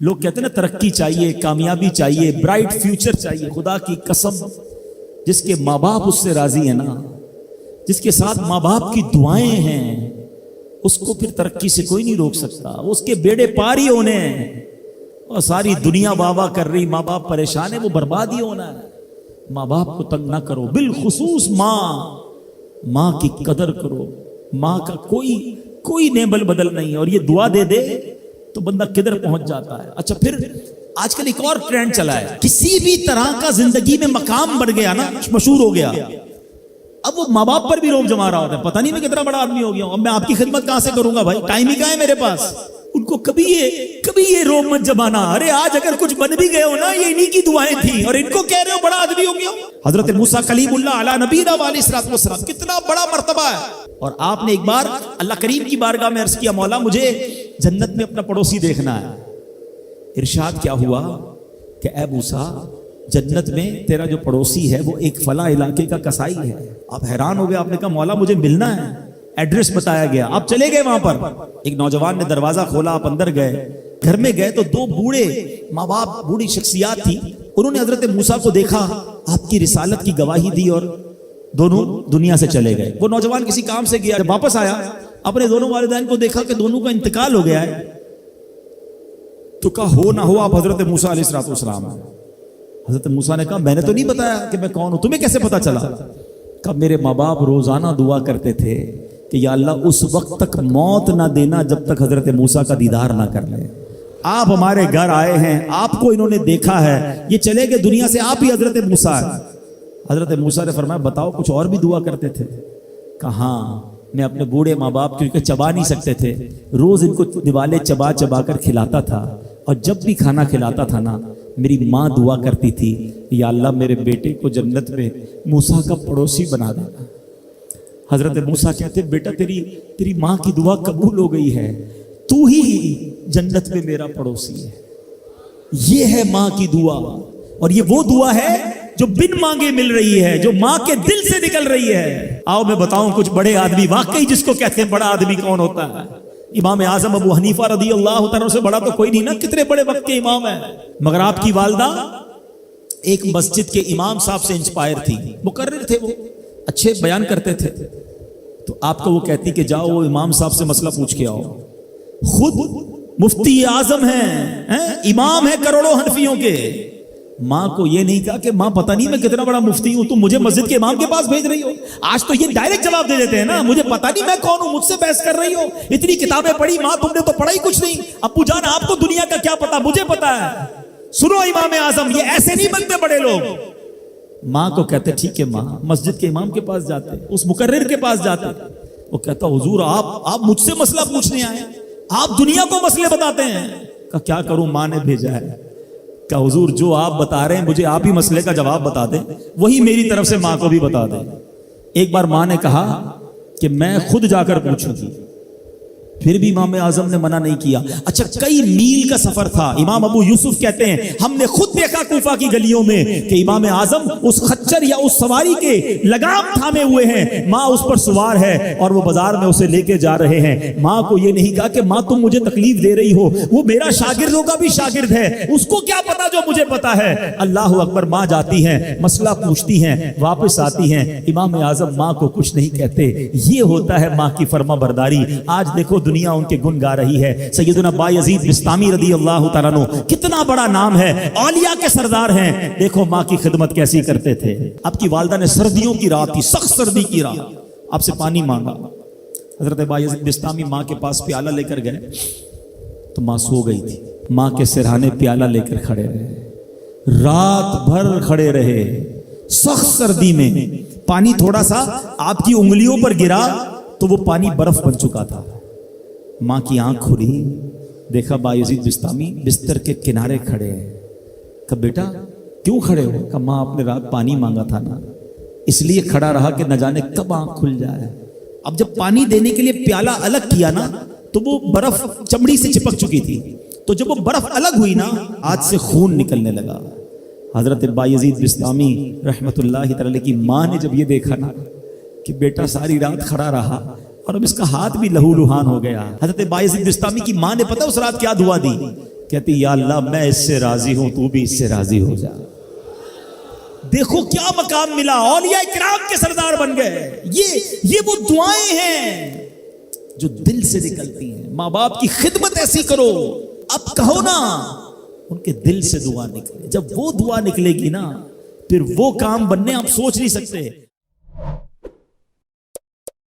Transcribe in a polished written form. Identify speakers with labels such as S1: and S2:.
S1: لوگ کہتے ہیں نا ترقی چاہیے، کامیابی چاہیے، برائٹ فیوچر چاہیے. خدا کی قسم جس کے ماں باپ اس سے راضی ہیں نا، جس کے ساتھ ماں باپ کی دعائیں ہیں، اس کو پھر ترقی سے کوئی نہیں روک سکتا. اس کے بیڑے پار ہی ہونے ہیں. اور ساری دنیا واہ واہ کر رہی، ماں باپ پریشان ہے، وہ برباد ہی ہونا ہے. ماں باپ کو تنگ نہ کرو، بالخصوص ماں کی قدر کرو. ماں کا کوئی نیبل بدل نہیں ہے. اور یہ دعا دے دے تو بندہ کدھر پہنچ جاتا ہے. اچھا پھر آج کل ایک اور ٹرینڈ چلا ہے، کسی بھی طرح کا زندگی میں مقام بڑھ گیا نا، مشہور ہو گیا، اب وہ ماں باپ پر بھی روب جما رہا ہوتا ہے. پتہ نہیں میں کتنا بڑا آدمی ہو گیا ہوں، اب میں آپ کی خدمت کہاں سے کروں گا بھائی، ٹائم ہی کہاں ہے میرے پاس. ان کو کبھی یہ روب مت جمانا. ارے آج اگر کچھ بن بھی گئے ہو نا، یہ انہی کی دعائیں تھیں، اور ان کو کہہ رہے ہو بڑا آدمی ہو گیا. حضرت موسیٰ کلیم اللہ علی نبینا علیہ الصلوۃ والسلام، کتنا بڑا مرتبہ ہے. اور آپ نے ایک بار اللہ کریم کی بارگاہ میں عرض کیا، مولا مجھے جنت میں اپنا پڑوسی دیکھنا ہے. ارشاد کیا ہوا کہ اے موسیٰ، جنت میں تیرا جو پڑوسی ہے وہ ایک فلاں علاقے کا کسائی ہے. آپ حیران ہو گئے، آپ نے کہا مولا مجھے ملنا ہے. ایڈریس بتایا گیا، آپ چلے گئے وہاں پر. ایک نوجوان نے دروازہ کھولا، آپ اندر گئے. گھر میں گئے تو دو بوڑھے ماں باپ، بوڑھی شخصیات تھی. انہوں نے حضرت موسیٰ کو دیکھا، آپ کی رسالت کی گواہی دی، اور دونوں دنیا سے چلے گئے. وہ نوجوان کسی کام سے گیا، جب واپس آیا اپنے دونوں والدین کو دیکھا کہ دونوں کا انتقال ہو گیا ہے. تو کہا ہو نہ ہو آپ حضرت موسیٰ علیہ السلام ہیں. حضرت موسیٰ نے کہا میں نے تو نہیں بتایا کہ میں کون ہوں، تمہیں کیسے پتا چلا؟ کہ میرے ماں باپ روزانہ دعا کرتے تھے کہ یا اللہ اس وقت تک موت نہ دینا جب تک حضرت موسیٰ کا دیدار نہ کر لیں. آپ ہمارے گھر آئے ہیں، آپ کو انہوں نے دیکھا ہے، یہ چلے گئے دنیا سے، آپ ہی حضرت موسیٰ ہیں. حضرت موسیٰ نے فرمایا بتاؤ کچھ اور بھی دعا کرتے تھے؟ کہاں میں اپنے بوڑھے ماں باپ کیونکہ چبا نہیں سکتے تھے، روز ان کو دیوالے چبا چبا کر کھلاتا تھا. اور جب بھی کھانا کھلاتا تھا نا، میری ماں دعا کرتی تھی یا اللہ میرے بیٹے کو جنت میں موسیٰ کا پڑوسی بنا دینا. حضرت موسیٰ کہتے بیٹا تیری ماں کی دعا قبول ہو گئی ہے، تو ہی جنت میں میرا پڑوسی ہے. یہ ہے ماں کی دعا، اور یہ وہ دعا ہے جو بن مانگے مل رہی ہے، جو ماں کے دل سے نکل رہی ہے. آؤ میں بتاؤں کچھ بڑے آدمی، واقعی جس کو کہتے ہیں بڑا آدمی کون ہوتا ہے. امام اعظم ابو حنیفہ رضی اللہ تعالیٰ سے بڑا تو کوئی نہیں نا، کتنے بڑے وقت کے امام ہیں. مگر آپ کی والدہ ایک مسجد کے امام صاحب سے انسپائر تھی، مقرر تھے، وہ اچھے بیان کرتے تھے. تو آپ کو وہ کہتی کہ جاؤ وہ امام صاحب سے مسئلہ پوچھ کے آؤ. خود مفتی اعظم ہیں، امام ہیں کروڑوں حنفیوں کے. ماں کو یہ نہیں کہا کہ ماں پتہ نہیں میں کتنا بڑا مفتی ہوں، تم مجھے مسجد کے امام کے پاس بھیج رہی ہو. آج تو یہ ڈائریکٹ جواب دے دیتے ہیں نا، مجھے پتہ نہیں میں کون ہوں، مجھ سے بحث کر رہی ہو، اتنی کتابیں پڑھی. ماں تم نے تو پڑھا ہی کچھ نہیں. ابو جان آپ کو دنیا کا کیا پتا، مجھے پتا ہے. سنو امام اعظم، یہ ایسے نہیں بنتے بڑے لوگ. ماں کو کہتے ٹھیک ہے ماں، مسجد کے امام کے پاس جاتے، اس مقرر کے پاس جاتے. وہ کہتا حضور آپ مجھ سے مسئلہ پوچھنے آئے، آپ دنیا کو مسئلے بتاتے ہیں. کہ کیا کروں، ماں نے بھیجا ہے. کہ حضور جو آپ بتا رہے ہیں مجھے آپ ہی مسئلے کا جواب بتا دیں، وہی میری طرف سے ماں کو بھی بتا دیں. ایک بار ماں نے کہا کہ میں خود جا کر پوچھوں گی. پھر بھی امام اعظم نے منع نہیں کیا. اچھا کئی میل کا سفر تھا. امام ابو یوسف کہتے ہیں ہم نے خود دیکھا کوفہ کی گلیوں میں کہ امام اعظم اس خچر یا اس سواری کے لگام تھامے ہوئے ہیں، ماں اس پر سوار ہے اور وہ بازار میں اسے لے کے جا رہے ہیں. ماں کو یہ نہیں کہا کہ ماں تم مجھے تکلیف دے رہی ہو، وہ میرا شاگردوں کا بھی شاگرد ہے، اس کو کیا پتا جو مجھے پتا ہے. اللہ اکبر. ماں جاتی ہیں، مسئلہ پوچھتی ہیں، واپس آتی ہیں. امام اعظم ماں کو کچھ نہیں کہتے. یہ ہوتا ہے ماں کی فرما برداری. آج دیکھو دنیا ان کے گن گا رہی ہے. سیدنا بایزید بستامی رضی اللہ تعالیٰ عنہ، کتنا بڑا نام ہے، اولیاء کے سردار ہیں. دیکھو ماں کی خدمت کیسی کرتے تھے. آپ کی والدہ نے سردیوں کی رات تھی، سخت سردی کی رات، آپ سے پانی مانگا. حضرت بایزید بستامی ماں کے پاس پیالہ لے کر گئے تو ماں سو گئی تھی. ماں کے سرہانے پیالہ لے کر کھڑے رہے، رات بھر کھڑے رہے سخت سردی میں. پانی تھوڑا سا آپ کی انگلیوں پر گرا تو وہ پانی برف بن چکا تھا. ماں کی آنکھ کھلی، دیکھا بایزید بستامی بستر کے کنارے کھڑے ہیں. کہا بیٹا کیوں کھڑے ہو؟ کہا ماں آپ نے رات پانی مانگا تھا نا، اس لیے کھڑا رہا کہ نہ جانے کب آنکھ کھل جائے. اب جب پانی دینے کے لیے پیالہ الگ کیا نا تو وہ برف چمڑی سے چپک چکی تھی، تو جب وہ برف الگ ہوئی نا ہاتھ سے خون نکلنے لگا. حضرت بایزید بستامی رحمت اللہ تعالی کی ماں نے جب یہ دیکھا نا کہ بیٹا ساری رات کھڑا رہا اور اب اس کا ہاتھ بھی لہو لہان ہو گیا. حضرت بایزید بستامی کی ماں نے پتہ اس رات کیا دعا دی؟ کہتی یا اللہ میں اس سے راضی ہوں، تو بھی اس سے راضی ہو جا۔ دیکھو کیا مقام ملا، اولیاء کرام کے سردار بن گئے۔ یہ وہ دعائیں ہیں جو دل سے نکلتی ہیں۔ ماں باپ کی خدمت ایسی کرو، اب کہو نا ان کے دل سے دعا نکلے۔ جب وہ دعا نکلے گی نا، پھر وہ کام بننے آپ سوچ نہیں سکتے۔